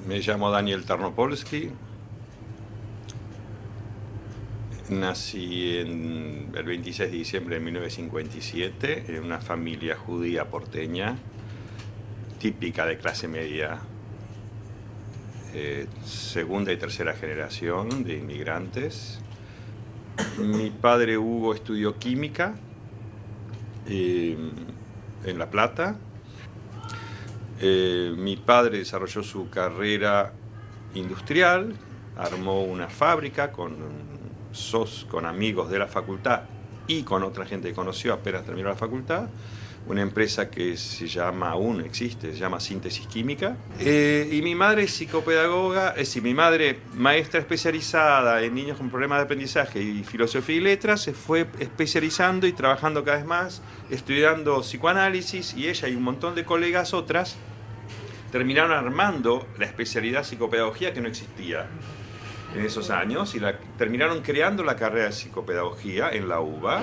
Me llamo Daniel Tarnopolsky. Nací el 26 de diciembre de 1957 en una familia judía porteña, típica de clase media, segunda y tercera generación de inmigrantes. Mi padre Hugo estudió química en La Plata. Mi padre desarrolló su carrera industrial, armó una fábrica con amigos de la facultad y con otra gente que conoció apenas terminó la facultad, una empresa que aún existe, se llama Síntesis Química. Y mi madre es psicopedagoga, es decir, mi madre, maestra especializada en niños con problemas de aprendizaje y filosofía y letras, se fue especializando y trabajando cada vez más, estudiando psicoanálisis, y ella y un montón de colegas otras terminaron armando la especialidad psicopedagogía que no existía en esos años, y terminaron creando la carrera de psicopedagogía en la UBA.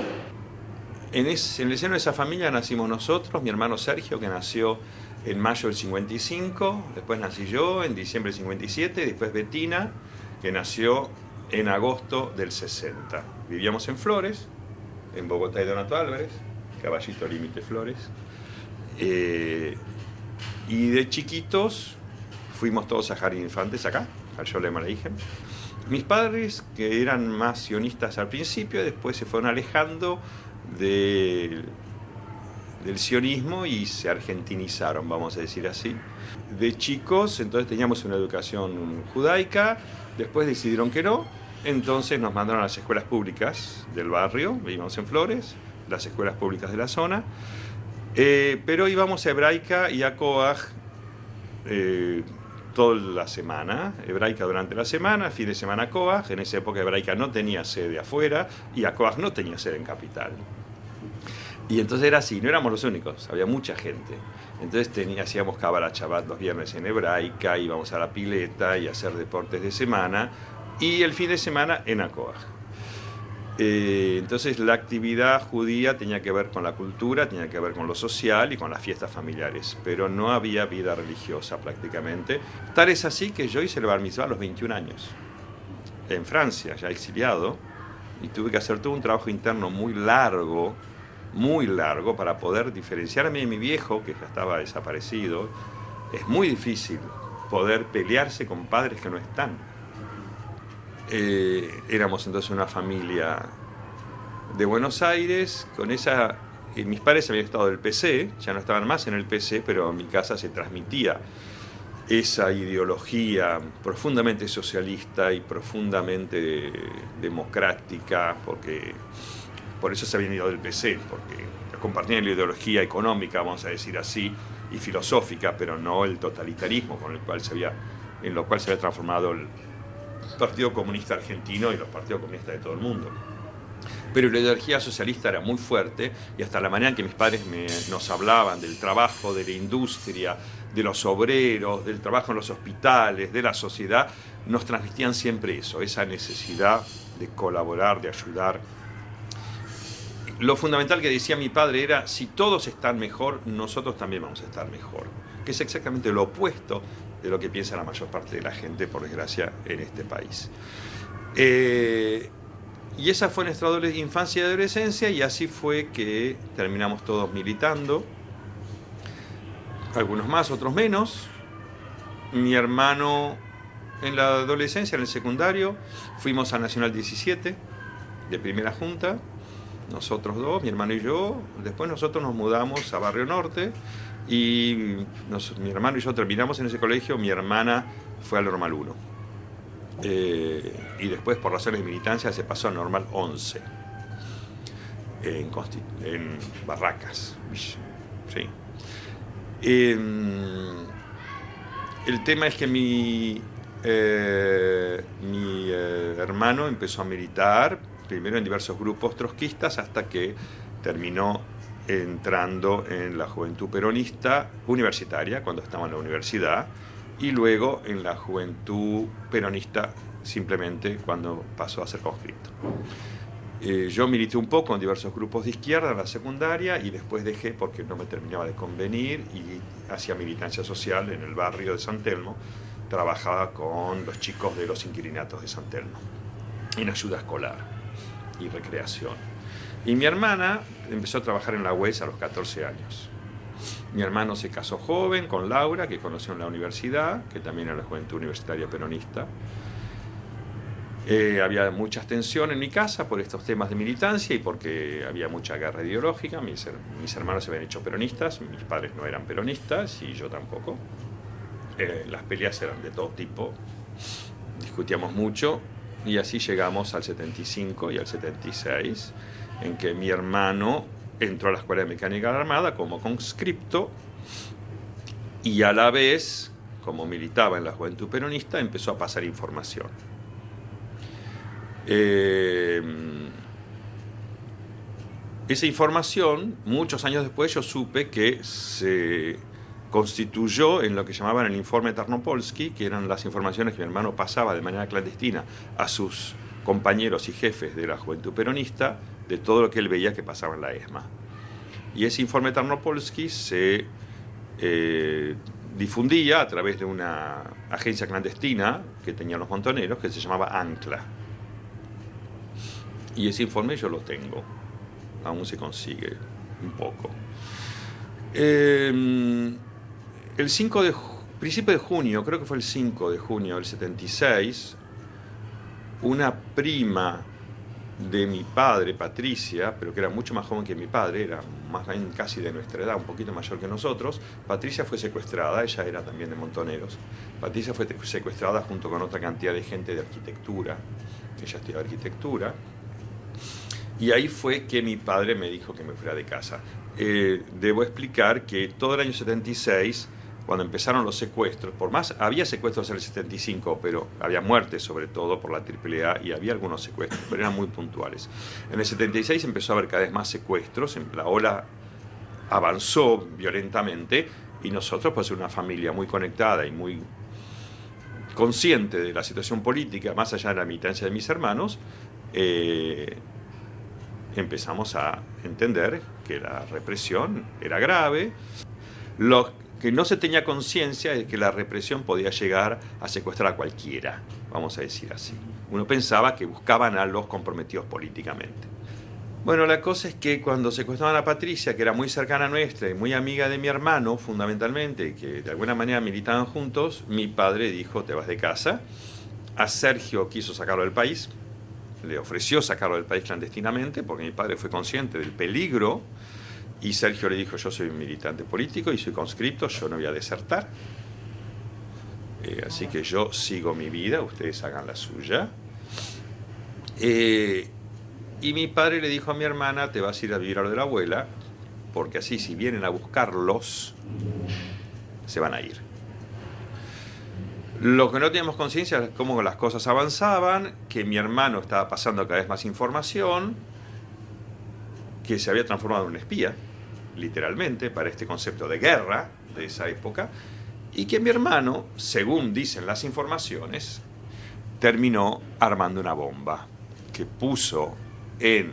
En el seno de esa familia nacimos nosotros, mi hermano Sergio, que nació en mayo del 55, después nací yo en diciembre del 57, después Bettina, que nació en agosto del 60. Vivíamos en Flores, en Bogotá y Donato Álvarez, Caballito Límite Flores. Y de chiquitos fuimos todos a Jardín Infantes acá, al Yole Maraíjem. Mis padres, que eran más sionistas al principio, después se fueron alejando del sionismo y se argentinizaron, vamos a decir así. De chicos, entonces teníamos una educación judaica, después decidieron que no, entonces nos mandaron a las escuelas públicas del barrio, vivíamos en Flores, las escuelas públicas de la zona, pero íbamos a Hebraica y a Coag toda la semana, Hebraica durante la semana, fin de semana Coag. En esa época Hebraica no tenía sede afuera y a Coag no tenía sede en Capital. Y entonces era así, no éramos los únicos, había mucha gente. Entonces hacíamos Kabbalah Shabbat los viernes en Hebraica, íbamos a la pileta y a hacer deportes de semana, y el fin de semana en Acoag. Entonces la actividad judía tenía que ver con la cultura, tenía que ver con lo social y con las fiestas familiares, pero no había vida religiosa prácticamente. Tal es así que yo hice el Bar Mitzvah a los 21 años, en Francia, ya exiliado, y tuve que hacer todo un trabajo interno muy largo, para poder diferenciarme de mi viejo, que ya estaba desaparecido. Es muy difícil poder pelearse con padres que no están. Éramos entonces una familia de Buenos Aires, con esa... mis padres habían estado del PC, ya no estaban más en el PC, pero en mi casa se transmitía esa ideología profundamente socialista y profundamente democrática, porque por eso se habían ido del PC, porque compartían la ideología económica, vamos a decir así, y filosófica, pero no el totalitarismo en lo cual se había transformado el Partido Comunista Argentino y los partidos comunistas de todo el mundo. Pero la ideología socialista era muy fuerte, y hasta la manera en que mis padres nos hablaban del trabajo, de la industria, de los obreros, del trabajo en los hospitales, de la sociedad, nos transmitían siempre eso, esa necesidad de colaborar, de ayudar. Lo fundamental que decía mi padre era: si todos están mejor, nosotros también vamos a estar mejor, que es exactamente lo opuesto de lo que piensa la mayor parte de la gente, por desgracia, en este país. Y esa fue nuestra infancia y adolescencia, y así fue que terminamos todos militando, algunos más, otros menos. Mi hermano en la adolescencia, en el secundario, fuimos a Nacional 17, de primera junta, nosotros dos, mi hermano y yo. Después nosotros nos mudamos a Barrio Norte, y mi hermano y yo terminamos en ese colegio. Mi hermana fue al Normal 1. Y después, por razones de militancia, se pasó a Normal 11, en Barracas. Sí. El tema es que mi hermano empezó a militar, primero en diversos grupos trotskistas, hasta que terminó entrando en la Juventud Peronista Universitaria, cuando estaba en la universidad, y luego en la Juventud Peronista simplemente cuando pasó a ser conscripto. Yo milité un poco en diversos grupos de izquierda en la secundaria, y después dejé porque no me terminaba de convenir, y hacía militancia social en el barrio de San Telmo, trabajaba con los chicos de los inquilinatos de San Telmo, en ayuda escolar y recreación. Y mi hermana empezó a trabajar en la UES a los 14 años. Mi hermano se casó joven con Laura, que conoció en la universidad, que también era la Juventud Universitaria Peronista. Había mucha tensión en mi casa por estos temas de militancia y porque había mucha guerra ideológica. Mis hermanos se habían hecho peronistas, mis padres no eran peronistas y yo tampoco. Las peleas eran de todo tipo, discutíamos mucho y así llegamos al 75 y al 76, en que mi hermano entró a la Escuela de Mecánica de la Armada como conscripto y a la vez, como militaba en la Juventud Peronista, empezó a pasar información. Esa información, muchos años después yo supe que se constituyó en lo que llamaban el informe Tarnopolsky, que eran las informaciones que mi hermano pasaba de manera clandestina a sus compañeros y jefes de la Juventud Peronista, de todo lo que él veía que pasaba en la ESMA. Y ese informe Tarnopolsky se difundía a través de una agencia clandestina que tenían los montoneros, que se llamaba Ancla. Y ese informe yo lo tengo, aún se consigue un poco. Principio de junio, creo que fue el 5 de junio del 76, una prima de mi padre, Patricia, pero que era mucho más joven que mi padre, era más bien casi de nuestra edad, un poquito mayor que nosotros. Patricia fue secuestrada, ella era también de Montoneros. Patricia fue secuestrada junto con otra cantidad de gente de arquitectura. Ella estudiaba arquitectura. Y ahí fue que mi padre me dijo que me fuera de casa. Debo explicar que todo el año 76, cuando empezaron los secuestros, por más, había secuestros en el 75, pero había muertes sobre todo por la AAA y había algunos secuestros, pero eran muy puntuales. En el 76 empezó a haber cada vez más secuestros, la ola avanzó violentamente y nosotros, pues una familia muy conectada y muy consciente de la situación política, más allá de la militancia de mis hermanos, empezamos a entender que la represión era grave. Lo que no se tenía conciencia es que la represión podía llegar a secuestrar a cualquiera, vamos a decir así. Uno pensaba que buscaban a los comprometidos políticamente. Bueno, la cosa es que cuando secuestraban a Patricia, que era muy cercana a nuestra y muy amiga de mi hermano, fundamentalmente, y que de alguna manera militaban juntos, mi padre dijo, te vas de casa. A Sergio quiso sacarlo del país, le ofreció sacarlo del país clandestinamente, porque mi padre fue consciente del peligro, y Sergio le dijo, yo soy un militante político y soy conscripto, yo no voy a desertar. Así que yo sigo mi vida, ustedes hagan la suya. Y mi padre le dijo a mi hermana, te vas a ir a vivir a lo de la abuela, porque así si vienen a buscarlos, se van a ir. Lo que no teníamos conciencia es cómo las cosas avanzaban, que mi hermano estaba pasando cada vez más información, que se había transformado en un espía, literalmente, para este concepto de guerra de esa época, y que mi hermano, según dicen las informaciones, terminó armando una bomba que puso en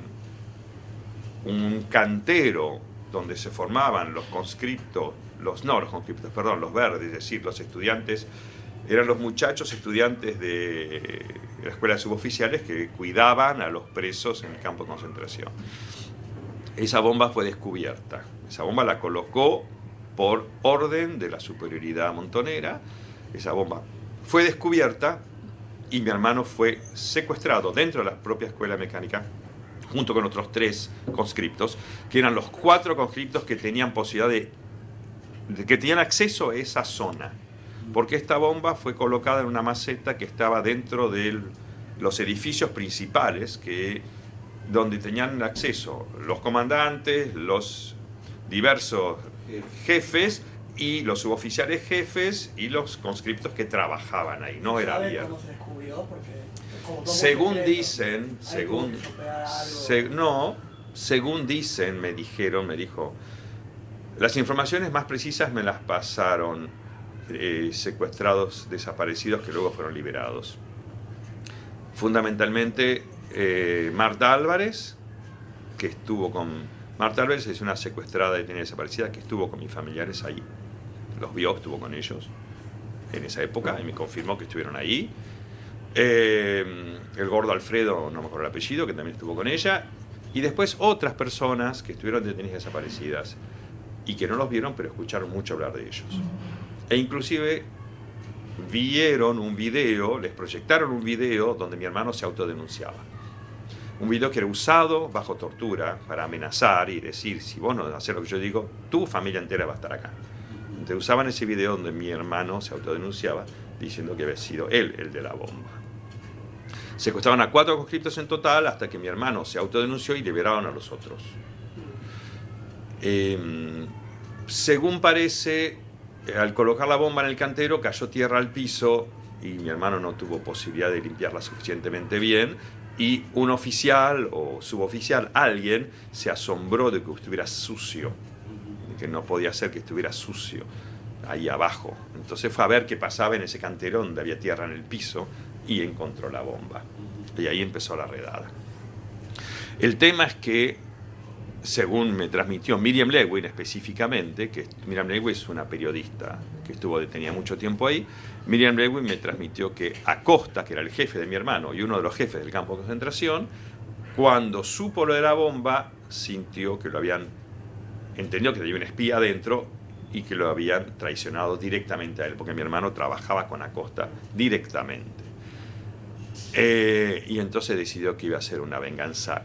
un cantero donde se formaban los conscriptos, los verdes, es decir, los estudiantes, eran los muchachos estudiantes de la escuela de suboficiales que cuidaban a los presos en el campo de concentración. Esa bomba fue descubierta. Esa bomba la colocó por orden de la superioridad montonera. Esa bomba fue descubierta y mi hermano fue secuestrado dentro de la propia escuela mecánica junto con otros 3 conscriptos, que eran los 4 conscriptos que tenían posibilidad que tenían acceso a esa zona. Porque esta bomba fue colocada en una maceta que estaba dentro de los edificios principales donde tenían acceso los comandantes, los diversos jefes y los suboficiales jefes y los conscriptos que trabajaban ahí. No era abierto. ¿Cómo se descubrió? Porque según dicen, según dicen, me dijo, las informaciones más precisas me las pasaron secuestrados, desaparecidos que luego fueron liberados. Fundamentalmente Marta Álvarez, que estuvo con... Marta Álvarez es una secuestrada y desaparecida que estuvo con mis familiares ahí. Los vio, estuvo con ellos. en esa época y me confirmó que estuvieron ahí. El gordo Alfredo, no me acuerdo el apellido, que también estuvo con ella. Y después otras personas que estuvieron detenidas y desaparecidas y que no los vieron, pero escucharon mucho hablar de ellos. E inclusive vieron un video, les proyectaron un video donde mi hermano se autodenunciaba. Un video que era usado bajo tortura para amenazar y decir, si vos no haces lo que yo digo, tu familia entera va a estar acá. Entonces usaban ese video donde mi hermano se autodenunciaba diciendo que había sido él el de la bomba. Secuestraron a 4 conscriptos en total hasta que mi hermano se autodenunció y liberaron a los otros. Según parece, al colocar la bomba en el cantero cayó tierra al piso y mi hermano no tuvo posibilidad de limpiarla suficientemente bien y un oficial o suboficial, alguien, se asombró de que estuviera sucio, que no podía ser que estuviera sucio ahí abajo. Entonces fue a ver qué pasaba en ese cantero donde había tierra en el piso y encontró la bomba. Y ahí empezó la redada. El tema es que, según me transmitió Miriam Lewin específicamente, que Miriam Lewin es una periodista que estuvo detenida mucho tiempo ahí, Miriam Lewin me transmitió que Acosta, que era el jefe de mi hermano y uno de los jefes del campo de concentración, cuando supo lo de la bomba, sintió que lo habían, entendió que había un espía adentro y que lo habían traicionado directamente a él, porque mi hermano trabajaba con Acosta directamente. Y entonces decidió que iba a ser una venganza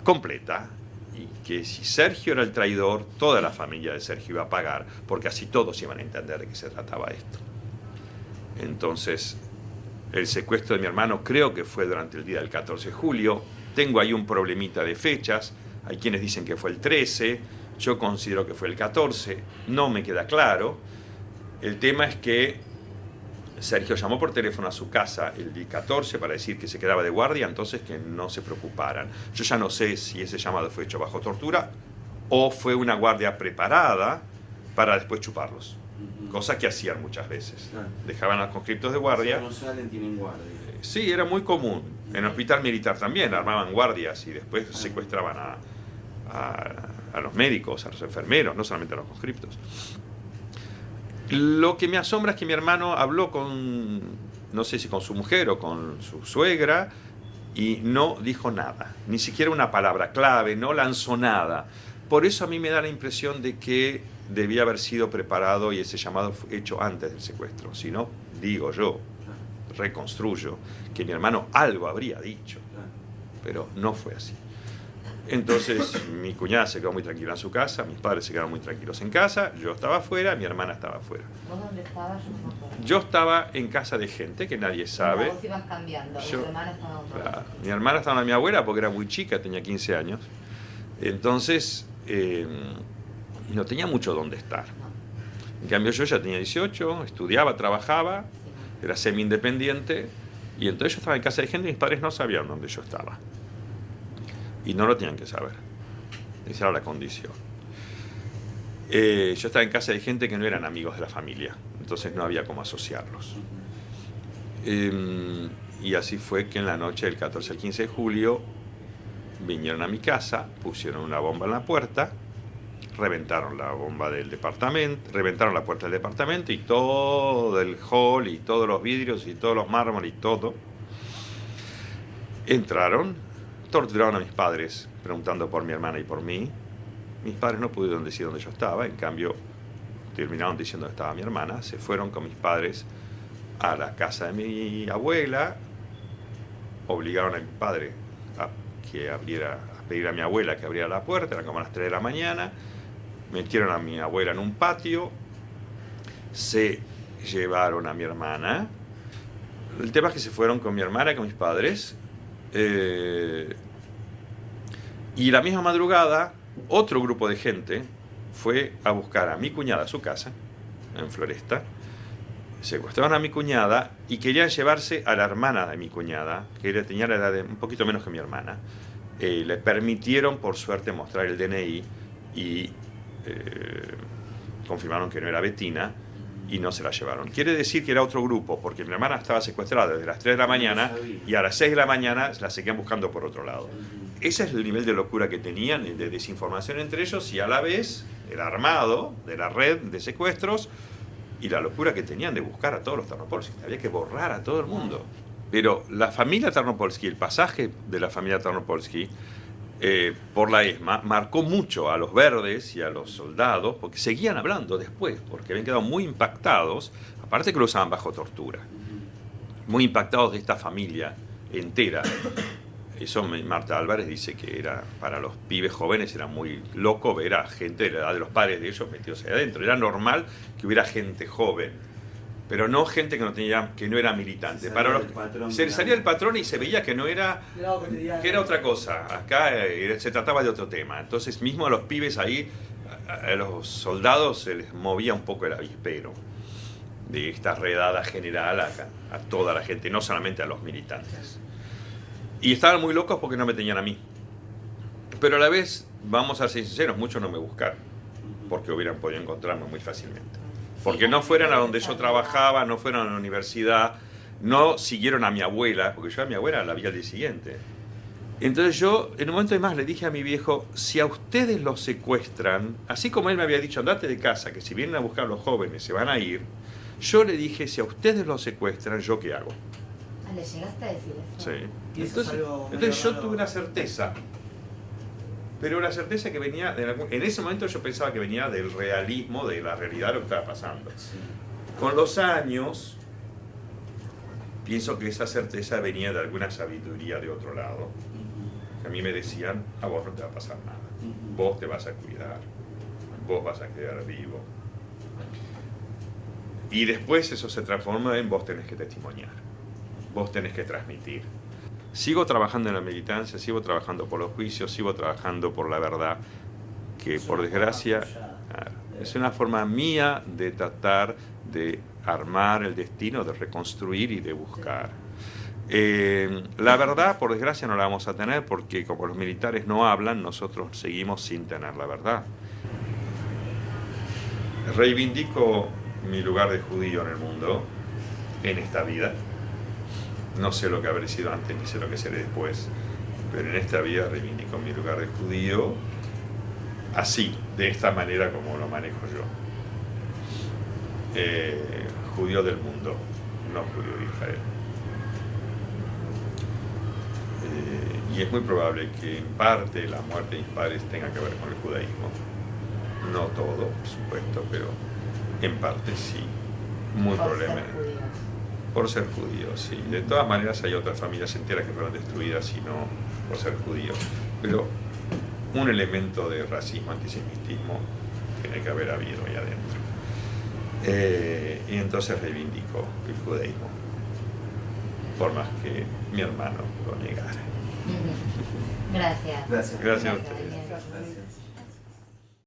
completa y que si Sergio era el traidor, toda la familia de Sergio iba a pagar, porque así todos iban a entender de qué se trataba esto. Entonces, el secuestro de mi hermano creo que fue durante el día del 14 de julio. Tengo ahí un problemita de fechas. Hay quienes dicen que fue el 13, yo considero que fue el 14, no me queda claro. El tema es que Sergio llamó por teléfono a su casa el día 14 para decir que se quedaba de guardia, entonces que no se preocuparan. Yo ya no sé si ese llamado fue hecho bajo tortura o fue una guardia preparada para después chuparlos. Cosa que hacían muchas veces. Dejaban a los conscriptos de guardia. No salen, tienen guardia. Sí, era muy común. En el hospital militar también armaban guardias y después secuestraban a los médicos, a los enfermeros, no solamente a los conscriptos. Lo que me asombra es que mi hermano habló con, no sé si con su mujer o con su suegra, y no dijo nada, ni siquiera una palabra clave, no lanzó nada. Por eso a mí me da la impresión de que debía haber sido preparado y ese llamado fue hecho antes del secuestro. Si no, digo yo, reconstruyo, que mi hermano algo habría dicho, pero no fue así. Entonces mi cuñada se quedó muy tranquila en su casa, mis padres se quedaron muy tranquilos en casa, yo estaba afuera, mi hermana estaba afuera. ¿Vos dónde estabas? Yo estaba en casa de gente que nadie sabe. Vos ibas cambiando, mi hermana estaba en otro lado. Mi hermana estaba con mi abuela porque era muy chica, tenía 15 años. Entonces no tenía mucho dónde estar. En cambio yo ya tenía 18, estudiaba, trabajaba, era semi-independiente, y entonces yo estaba en casa de gente y mis padres no sabían dónde yo estaba. Y no lo tenían que saber. Esa era la condición. Yo estaba en casa de gente que no eran amigos de la familia, entonces no había cómo asociarlos. Y así fue que en la noche del 14 al 15 de julio vinieron a mi casa, pusieron una bomba en la puerta, reventaron la bomba del departamento, reventaron la puerta del departamento y todo el hall y todos los vidrios y todos los mármoles y todo. Entraron, torturaron a mis padres preguntando por mi hermana y por mí. Mis padres no pudieron decir dónde yo estaba, en cambio terminaron diciendo dónde estaba mi hermana. Se fueron con mis padres a la casa de mi abuela, obligaron a mi padre a pedir a mi abuela que abriera la puerta, eran como a las 3 de la mañana, metieron a mi abuela en un patio, se llevaron a mi hermana. El tema es que se fueron con mi hermana y con mis padres. Y la misma madrugada otro grupo de gente fue a buscar a mi cuñada a su casa en Floresta, secuestraron a mi cuñada y querían llevarse a la hermana de mi cuñada, que tenía la edad de un poquito menos que mi hermana. Le permitieron por suerte mostrar el DNI y confirmaron que no era Betina y no se la llevaron. Quiere decir que era otro grupo, porque mi hermana estaba secuestrada desde las 3 de la mañana y a las 6 de la mañana la seguían buscando por otro lado. Ese es el nivel de locura que tenían, de desinformación entre ellos, y a la vez el armado de la red de secuestros y la locura que tenían de buscar a todos los Tarnopolsky. Había que borrar a todo el mundo. Pero la familia Tarnopolsky, el pasaje de la familia Tarnopolsky por la ESMA marcó mucho a los verdes y a los soldados, porque seguían hablando después, porque habían quedado muy impactados, aparte que lo usaban bajo tortura, muy impactados de esta familia entera. Eso Marta Álvarez dice que era, para los pibes jóvenes era muy loco ver a gente de la edad de los padres de ellos metidos ahí adentro. Era normal que hubiera gente joven, pero no gente que no era militante. Se salía el patrón y se veía que no era, que era otra cosa. Acá se trataba de otro tema. Entonces mismo a los pibes ahí, a los soldados se les movía un poco el avispero de esta redada general a toda la gente, no solamente a los militantes. Y estaban muy locos porque no me tenían a mí. Pero a la vez, vamos a ser sinceros, muchos no me buscaron, porque hubieran podido encontrarme muy fácilmente. Porque no fueran a donde yo trabajaba, no fueron a la universidad, no siguieron a mi abuela, porque yo a mi abuela la vi al día siguiente. Entonces yo, en un momento de más, le dije a mi viejo, si a ustedes los secuestran, así como él me había dicho, andate de casa, que si vienen a buscar a los jóvenes se van a ir, yo le dije, si a ustedes los secuestran, ¿yo qué hago? ¿Le llegaste a decir eso? Sí. Entonces yo tuve una certeza, pero una certeza que venía, en ese momento yo pensaba que venía del realismo, de la realidad de lo que estaba pasando. Sí. Con los años, pienso que esa certeza venía de alguna sabiduría de otro lado. Que a mí me decían, a vos no te va a pasar nada, vos te vas a cuidar, vos vas a quedar vivo. Y después eso se transforma en vos tenés que testimoniar, vos tenés que transmitir. Sigo trabajando en la militancia, sigo trabajando por los juicios, sigo trabajando por la verdad, que por desgracia es una forma mía de tratar de armar el destino, de reconstruir y de buscar. La verdad, por desgracia, no la vamos a tener porque como los militares no hablan, nosotros seguimos sin tener la verdad. Reivindico mi lugar de judío en el mundo, en esta vida. No sé lo que habré sido antes, ni sé lo que seré después, pero en esta vida reivindico mi lugar de judío así, de esta manera como lo manejo yo. Judío del mundo, no judío de Israel. Y es muy probable que en parte la muerte de mis padres tenga que ver con el judaísmo. No todo, por supuesto, pero en parte sí. Muy probablemente. Por ser judíos, sí. De todas maneras hay otras familias enteras que fueron destruidas y no por ser judíos. Pero un elemento de racismo, antisemitismo, tiene que haber habido ahí adentro. Y entonces reivindico el judaísmo, por más que mi hermano lo negara. Gracias. Gracias a ustedes. Gracias.